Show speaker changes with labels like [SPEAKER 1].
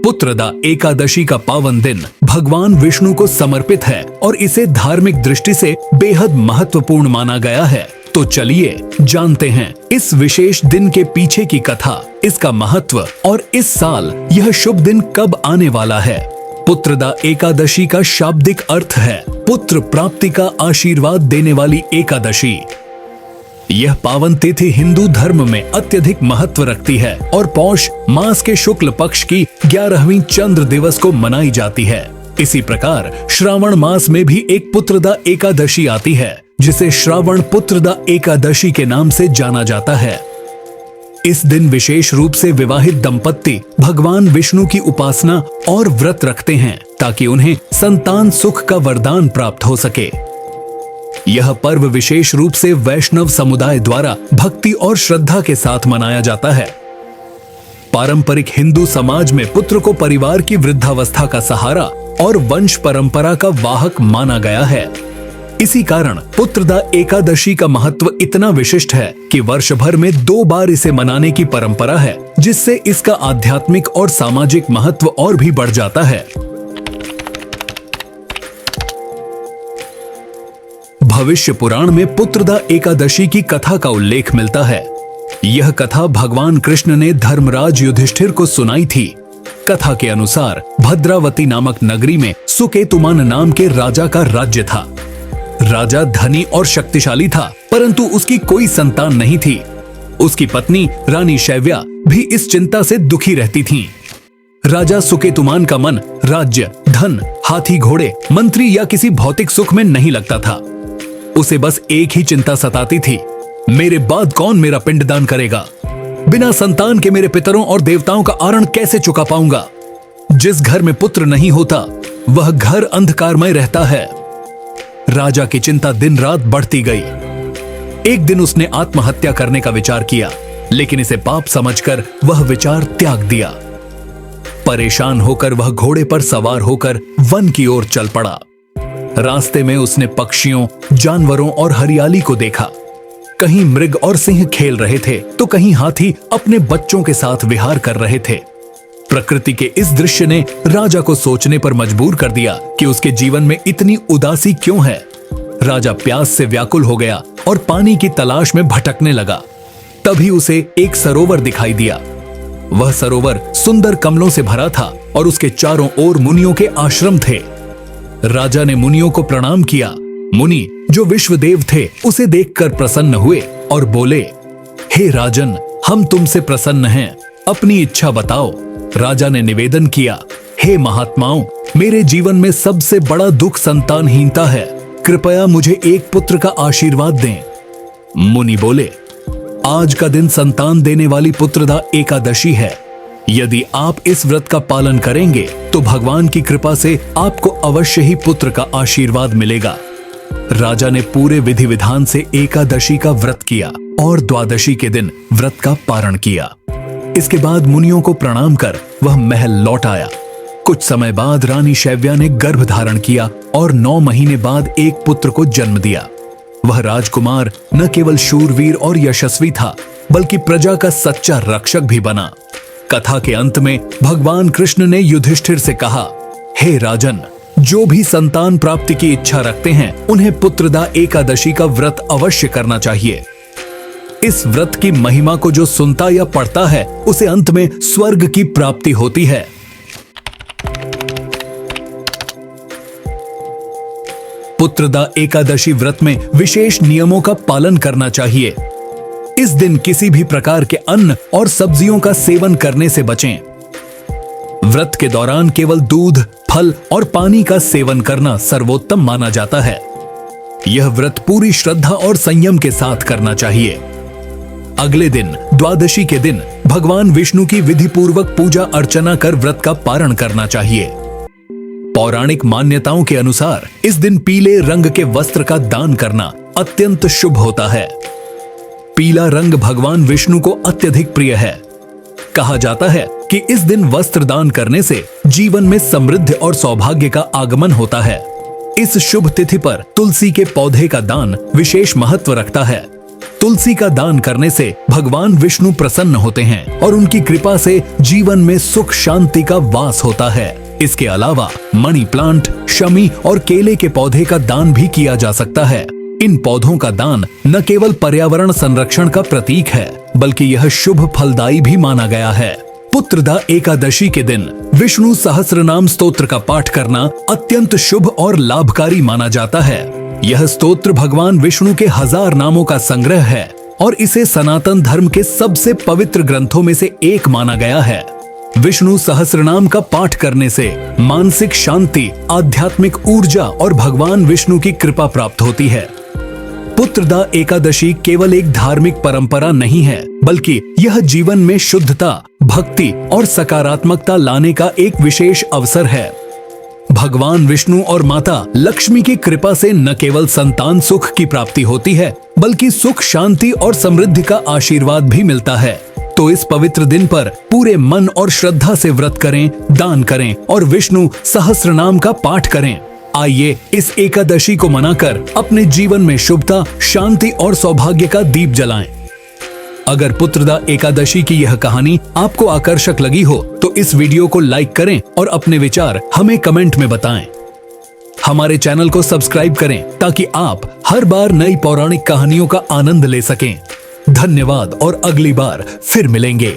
[SPEAKER 1] पुत्रदा एकादशी का पावन दिन भगवान विष्णु को समर्पित है और इसे धार्मिक दृष्टि से बेहद महत्वपूर्ण माना गया है। तो चलिए जानते हैं इस विशेष दिन के पीछे की कथा, इसका महत्व और इस साल यह शुभ दिन कब आने वाला है। पुत्रदा एकादशी का शाब्दिक अर्थ है पुत्र प्राप्ति का आशीर्वाद देने वाली एकादशी। यह पावन तिथि हिंदू धर्म में अत्यधिक महत्व रखती है और पौष मास के शुक्ल पक्ष की 11वीं चंद्र दिवस को मनाई जाती है। इसी प्रकार श्रावण मास में भी एक पुत्रदा एकादशी आती है, जिसे श्रावण पुत्रदा एकादशी के नाम से जाना जाता है। इस दिन विशेष रूप से विवाहित दंपत्ति भगवान विष्णु की उपासना और व्रत रखते हैं ताकि उन्हें संतान सुख का वरदान प्राप्त हो सके। यह पर्व विशेष रूप से वैष्णव समुदाय द्वारा भक्ति और श्रद्धा के साथ मनाया जाता है। पारंपरिक हिंदू समाज में पुत्र को परिवार की वृद्धावस्था का सहारा और वंश परंपरा का वाहक माना गया है। इसी कारण पुत्रदा एकादशी का महत्व इतना विशिष्ट है कि वर्ष भर में 2 बार इसे मनाने की परंपरा है, जिससे इसका आध्यात्मिक और सामाजिक महत्व और भी बढ़ जाता है। भविष्य पुराण में पुत्रदा एकादशी की कथा का उल्लेख मिलता है। यह कथा भगवान कृष्ण ने धर्मराज युधिष्ठिर को सुनाई थी। कथा के अनुसार भद्रावती नामक नगरी में सुकेतुमान नाम के राजा का राज्य था। राजा धनी और शक्तिशाली था, परंतु उसकी कोई संतान नहीं थी। उसकी पत्नी रानी शैव्या भी इस चिंता से दुखी रहती थीं। राजा सुकेतुमान का मन राज्य, धन, हाथी घोड़े, मंत्री या किसी भौतिक सुख में नहीं लगता था। उसे बस एक ही चिंता सताती थी, मेरे बाद कौन मेरा पिंडदान करेगा? बिना संतान के मेरे पितरों और देवताओं का आरण कैसे चुका पाऊंगा? जिस घर में पुत्र नहीं होता वह घर अंधकारमय रहता है। राजा की चिंता दिन रात बढ़ती गई। एक दिन उसने आत्महत्या करने का विचार किया, लेकिन इसे पाप समझकर वह विचार त्याग दिया। परेशान होकर वह घोड़े पर सवार होकर वन की ओर चल पड़ा। रास्ते में उसने पक्षियों, जानवरों और हरियाली को देखा। कहीं मृग और सिंह खेल रहे थे तो कहीं हाथी अपने बच्चों के साथ विहार कर रहे थे। प्रकृति के इस दृश्य ने राजा को सोचने पर मजबूर कर दिया कि उसके जीवन में इतनी उदासी क्यों है। राजा प्यास से व्याकुल हो गया और पानी की तलाश में भटकने लगा। तभी उसे एक सरोवर दिखाई दिया। वह सरोवर सुंदर कमलों से भरा था और उसके चारों ओर मुनियों के आश्रम थे। राजा ने मुनियों को प्रणाम किया। मुनि, जो विश्वदेव थे, उसे देखकर प्रसन्न हुए और बोले, हे राजन, हम तुमसे प्रसन्न हैं, अपनी इच्छा बताओ। राजा ने निवेदन किया, हे महात्माओं, मेरे जीवन में सबसे बड़ा दुख संतानहीनता है। कृपया मुझे एक पुत्र का आशीर्वाद दें। मुनि बोले, आज का दिन संतान देने वाली पुत्रदा एकादशी है। यदि आप इस व्रत का पालन करेंगे तो भगवान की कृपा से आपको अवश्य ही पुत्र का आशीर्वाद मिलेगा। राजा ने पूरे विधि विधान से एकादशी का व्रत किया और द्वादशी के दिन व्रत का पारण किया। इसके बाद मुनियों को प्रणाम कर वह महल लौट आया। कुछ समय बाद रानी शैव्या ने गर्भ धारण किया और 9 महीने बाद एक पुत्र को जन्म दिया। वह राजकुमार न केवल शूरवीर और यशस्वी था, बल्कि प्रजा का सच्चा रक्षक भी बना। कथा के अंत में भगवान कृष्ण ने युधिष्ठिर से कहा, हे राजन, जो भी संतान प्राप्ति की इच्छा रखते हैं उन्हें पुत्रदा एकादशी का व्रत अवश्य करना चाहिए। इस व्रत की महिमा को जो सुनता या पढ़ता है उसे अंत में स्वर्ग की प्राप्ति होती है। पुत्रदा एकादशी व्रत में विशेष नियमों का पालन करना चाहिए। इस दिन किसी भी प्रकार के अन्न और सब्जियों का सेवन करने से बचें। व्रत के दौरान केवल दूध, फल और पानी का सेवन करना सर्वोत्तम माना जाता है। यह व्रत पूरी श्रद्धा और संयम के साथ करना चाहिए। अगले दिन द्वादशी के दिन भगवान विष्णु की विधि पूर्वक पूजा अर्चना कर व्रत का पारण करना चाहिए। पौराणिक मान्यताओं के अनुसार इस दिन पीले रंग के वस्त्र का दान करना अत्यंत शुभ होता है। पीला रंग भगवान विष्णु को अत्यधिक प्रिय है। कहा जाता है कि इस दिन वस्त्र दान करने से जीवन में समृद्धि और सौभाग्य का आगमन होता है। इस शुभ तिथि पर तुलसी के पौधे का दान विशेष महत्व रखता है। तुलसी का दान करने से भगवान विष्णु प्रसन्न होते हैं और उनकी कृपा से जीवन में सुख शांति का वास होता है। इसके अलावा मनी प्लांट, शमी और केले के पौधे का दान भी किया जा सकता है। इन पौधों का दान न केवल पर्यावरण संरक्षण का प्रतीक है, बल्कि यह शुभ फलदायी भी माना गया है। पुत्रदा एकादशी के दिन विष्णु सहस्रनाम स्तोत्र का पाठ करना अत्यंत शुभ और लाभकारी माना जाता है। यह स्तोत्र भगवान विष्णु के 1000 नामों का संग्रह है और इसे सनातन धर्म के सबसे पवित्र ग्रंथों में से एक माना गया है। विष्णु सहस्रनाम का पाठ करने से मानसिक शांति, आध्यात्मिक ऊर्जा और भगवान विष्णु की कृपा प्राप्त होती है। पुत्रदा एकादशी केवल एक धार्मिक परंपरा नहीं है, बल्कि यह जीवन में शुद्धता, भक्ति और सकारात्मकता लाने का एक विशेष अवसर है। भगवान विष्णु और माता लक्ष्मी की कृपा से न केवल संतान सुख की प्राप्ति होती है, बल्कि सुख, शांति और समृद्धि का आशीर्वाद भी मिलता है। तो इस पवित्र दिन पर पूरे मन और श्रद्धा से व्रत करें, दान करें और विष्णु सहस्रनाम का पाठ करें। आइए इस एकादशी को मनाकर अपने जीवन में शुभता, शांति और सौभाग्य का दीप जलाएं। अगर पुत्रदा एकादशी की यह कहानी आपको आकर्षक लगी हो तो इस वीडियो को लाइक करें और अपने विचार हमें कमेंट में बताएं। हमारे चैनल को सब्सक्राइब करें ताकि आप हर बार नई पौराणिक कहानियों का आनंद ले सकें। धन्यवाद और अगली बार फिर मिलेंगे।